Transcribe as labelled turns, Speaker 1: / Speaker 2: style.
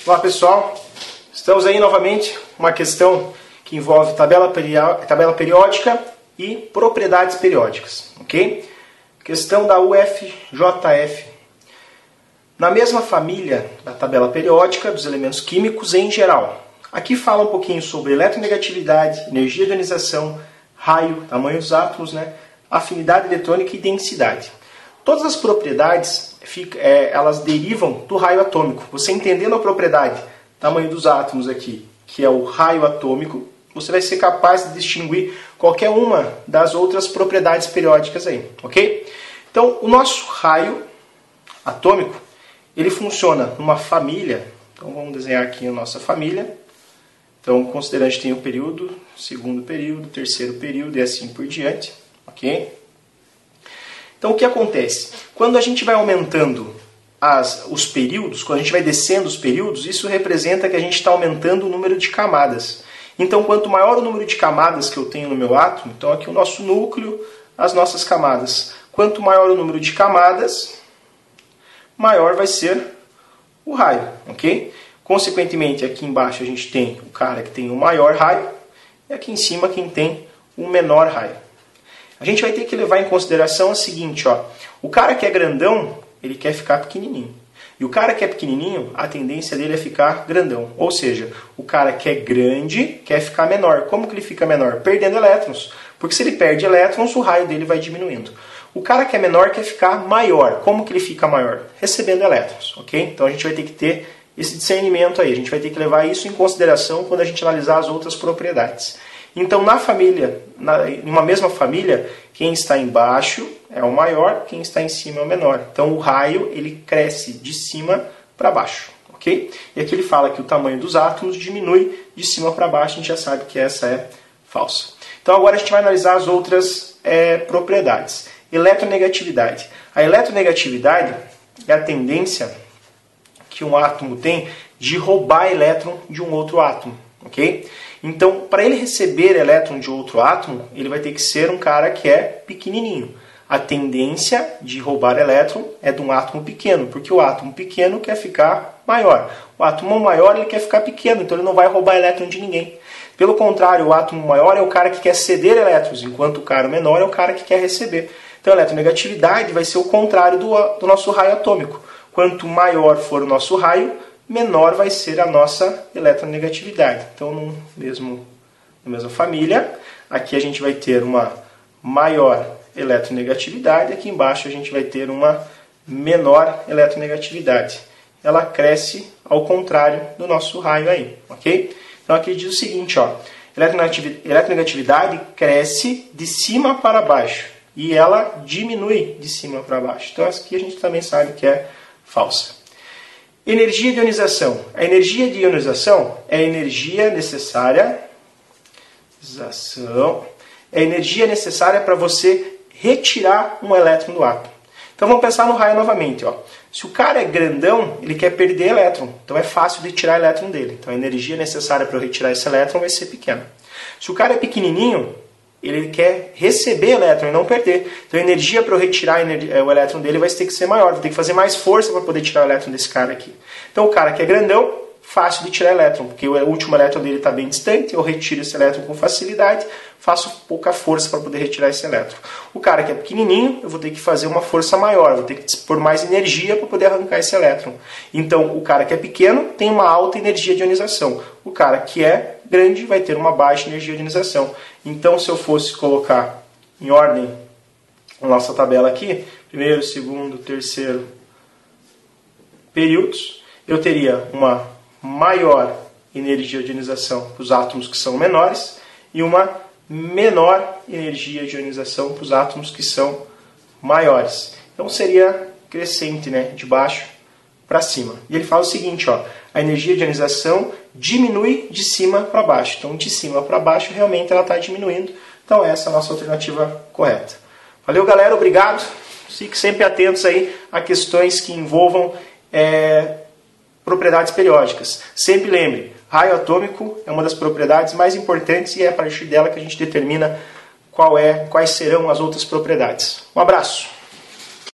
Speaker 1: Olá pessoal, estamos aí novamente uma questão que envolve tabela periódica e propriedades periódicas, ok? Questão da UFJF. Na mesma família da tabela periódica dos elementos químicos em geral. Aqui fala um pouquinho sobre eletronegatividade, energia de ionização, raio, tamanho dos átomos, afinidade eletrônica e densidade. Todas as propriedades elas derivam do raio atômico. Você entendendo a propriedade, tamanho dos átomos aqui, que é o raio atômico, você vai ser capaz de distinguir qualquer uma das outras propriedades periódicas aí, ok? Então, o nosso raio atômico, ele funciona numa família. Então, vamos desenhar aqui a nossa família. Então, considerando que a gente tem o período, segundo período, terceiro período e assim por diante, ok? Então, o que acontece? Quando a gente vai aumentando os períodos, quando a gente vai descendo os períodos, isso representa que a gente está aumentando o número de camadas. Então, quanto maior o número de camadas que eu tenho no meu átomo, então aqui o nosso núcleo, as nossas camadas. Quanto maior o número de camadas, maior vai ser o raio, ok? Consequentemente, aqui embaixo a gente tem o cara que tem o maior raio e aqui em cima quem tem o menor raio. A gente vai ter que levar em consideração o seguinte, ó, o cara que é grandão, ele quer ficar pequenininho. E o cara que é pequenininho, a tendência dele é ficar grandão. Ou seja, o cara que é grande quer ficar menor. Como que ele fica menor? Perdendo elétrons. Porque se ele perde elétrons, o raio dele vai diminuindo. O cara que é menor quer ficar maior. Como que ele fica maior? Recebendo elétrons, ok? Então a gente vai ter que ter esse discernimento aí. A gente vai ter que levar isso em consideração quando a gente analisar as outras propriedades. Então, na família, em uma mesma família, quem está embaixo é o maior, quem está em cima é o menor. Então, o raio ele cresce de cima para baixo, ok? E aqui ele fala que o tamanho dos átomos diminui de cima para baixo, a gente já sabe que essa é falsa. Então, agora a gente vai analisar as outras propriedades. Eletronegatividade. A eletronegatividade é a tendência que um átomo tem de roubar elétron de um outro átomo, ok? Então, para ele receber elétron de outro átomo, ele vai ter que ser um cara que é pequenininho. A tendência de roubar elétron é de um átomo pequeno, porque o átomo pequeno quer ficar maior. O átomo maior ele quer ficar pequeno, então ele não vai roubar elétron de ninguém. Pelo contrário, o átomo maior é o cara que quer ceder elétrons, enquanto o cara menor é o cara que quer receber. Então, a eletronegatividade vai ser o contrário do nosso raio atômico. Quanto maior for o nosso raio, menor vai ser a nossa eletronegatividade. Então, na mesma família, aqui a gente vai ter uma maior eletronegatividade, aqui embaixo a gente vai ter uma menor eletronegatividade. Ela cresce ao contrário do nosso raio aí, ok? Então, aqui diz o seguinte, ó, eletronegatividade cresce de cima para baixo e ela diminui de cima para baixo. Então, essa aqui a gente também sabe que é falsa. Energia de ionização. A energia de ionização é a energia necessária. É a energia necessária para você retirar um elétron do átomo. Então vamos pensar no raio novamente. Ó. Se o cara é grandão, ele quer perder elétron. Então é fácil de tirar elétron dele. Então a energia necessária para eu retirar esse elétron vai ser pequena. Se o cara é pequenininho, ele quer receber elétron e não perder. Então a energia para eu retirar o elétron dele vai ter que ser maior. Vou ter que fazer mais força para poder tirar o elétron desse cara aqui. Então o cara que é grandão, fácil de tirar elétron, porque o último elétron dele está bem distante, eu retiro esse elétron com facilidade, faço pouca força para poder retirar esse elétron. O cara que é pequenininho, eu vou ter que fazer uma força maior, vou ter que dispor mais energia para poder arrancar esse elétron. Então o cara que é pequeno tem uma alta energia de ionização. O cara que é grande vai ter uma baixa energia de ionização. Então, se eu fosse colocar em ordem a nossa tabela aqui, primeiro, segundo, terceiro períodos, eu teria uma maior energia de ionização para os átomos que são menores e uma menor energia de ionização para os átomos que são maiores. Então, seria crescente, de baixo para cima. E ele fala o seguinte, ó, a energia de ionização diminui de cima para baixo. Então, de cima para baixo, realmente ela está diminuindo. Então, essa é a nossa alternativa correta. Valeu, galera. Obrigado. Fiquem sempre atentos aí a questões que envolvam propriedades periódicas. Sempre lembre, raio atômico é uma das propriedades mais importantes e é a partir dela que a gente determina quais serão as outras propriedades. Um abraço.